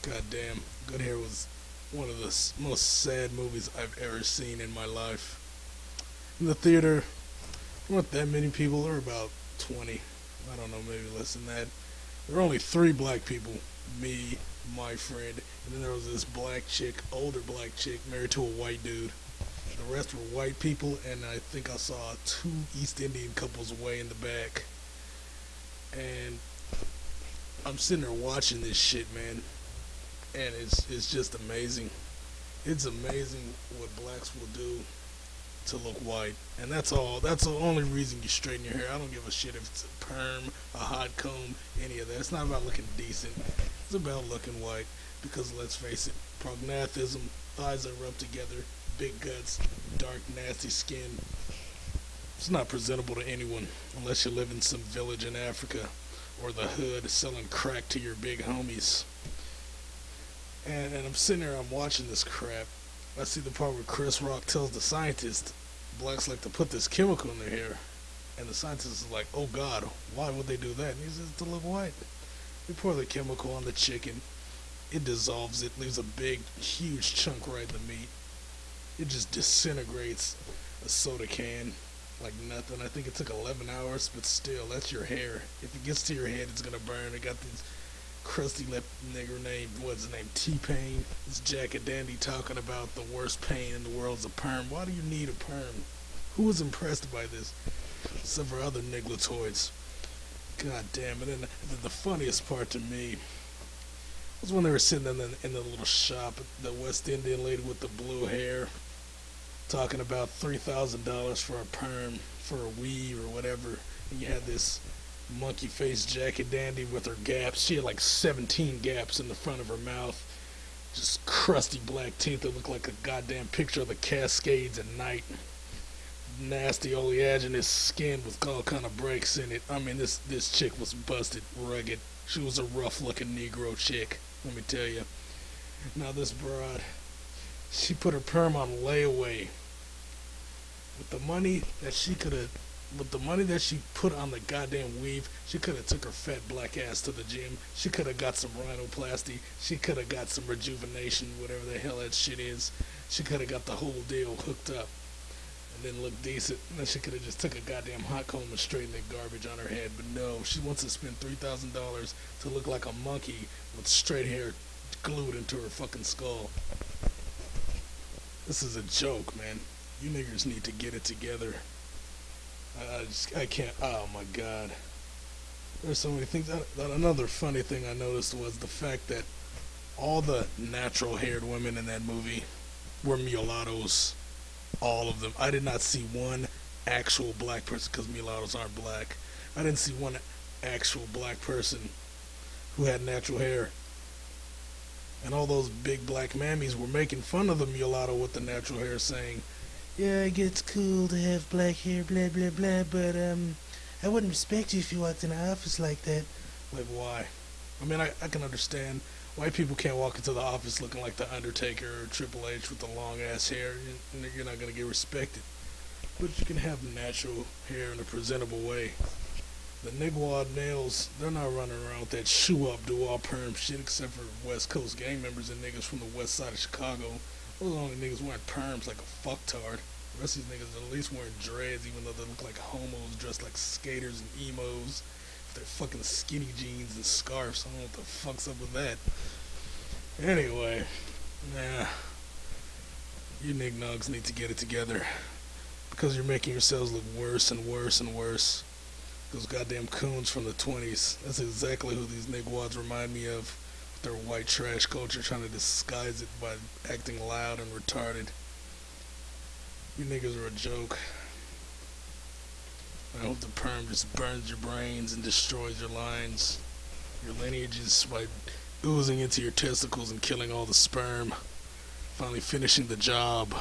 Goddamn, Good Hair was one of the most sad movies I've ever seen in my life. In the theater, there weren't that many people. There were about 20. I don't know, maybe less than that. There were only three black people. Me, my friend, and then there was this black chick, older black chick, married to a white dude. The rest were white people, and I think I saw two East Indian couples way in the back. And I'm sitting there watching this shit, man, and it's just amazing. It's amazing what blacks will do to look white, and that's all. That's the only reason you straighten your hair. I don't give a shit if it's a perm, a hot comb, any of that. It's not about looking decent. It's about looking white. Because let's face it, prognathism, thighs that rub together, big guts, dark, nasty skin. It's not presentable to anyone unless you live in some village in Africa or the hood selling crack to your big homies. And I'm sitting there, I'm watching this crap. I see the part where Chris Rock tells the scientist blacks like to put this chemical in their hair. And the scientist is like, oh God, why would they do that? And he says, to look white. They pour the chemical on the chicken. It dissolves it, leaves a big, huge chunk right in the meat. It just disintegrates a soda can like nothing. I think it took 11 hours, but still, that's your hair. If it gets to your head, it's gonna burn. It got these crusty lip nigger named, what's his name, T-Pain. This Jack and Dandy talking about the worst pain in the world is a perm. Why do you need a perm? Who was impressed by this? Except for other niglatoids. God damn it. And the funniest part to me was when they were sitting in the little shop, the West Indian lady with the blue hair, talking about $3,000 for a perm, for a weave or whatever. And you had this monkey faced Jackie Dandy with her gaps. She had like 17 gaps in the front of her mouth. Just crusty black teeth that looked like a goddamn picture of the Cascades at night. Nasty oleaginous skin with all kind of breaks in it. I mean, this chick was busted, rugged. She was a rough looking Negro chick, let me tell you. Now this broad, she put her perm on layaway. With the money that she could have, with the money that she put on the goddamn weave, she could have took her fat black ass to the gym. She could have got some rhinoplasty. She could have got some rejuvenation, whatever the hell that shit is. She could have got the whole deal hooked up. And then look decent. And then she could have just took a goddamn hot comb and straightened that garbage on her head. But no, she wants to spend $3,000 to look like a monkey with straight hair glued into her fucking skull. This is a joke, man. You niggers need to get it together. I can't. Oh my God. There's so many things. Another funny thing I noticed was the fact that all the natural-haired women in that movie were mulattoes. All of them. I did not see one actual black person, because mulattoes aren't black. I didn't see one actual black person who had natural hair. And all those big black mammies were making fun of the mulatto with the natural hair, saying, yeah, it gets cool to have black hair, blah, blah, blah, but, I wouldn't respect you if you walked in the office like that. Like, why? I mean, I can understand. White people can't walk into the office looking like The Undertaker or Triple H with the long-ass hair. You're not going to get respected. But you can have natural hair in a presentable way. The Nigwad nails, they're not running around with that shoe-up, do-all perm shit, except for West Coast gang members and niggas from the west side of Chicago. Those are the only niggas wearing perms like a fucktard. The rest of these niggas are at least wearing dreads, even though they look like homos dressed like skaters and emos. Their fucking skinny jeans and scarves. I don't know what the fuck's up with that. Anyway, nah. You nignogs need to get it together. Because you're making yourselves look worse and worse and worse. Those goddamn coons from the 20s. That's exactly who these nigwads remind me of. With their white trash culture trying to disguise it by acting loud and retarded. You niggas are a joke. I hope the perm just burns your brains and destroys your lines. Your lineages by oozing into your testicles and killing all the sperm. Finally finishing the job.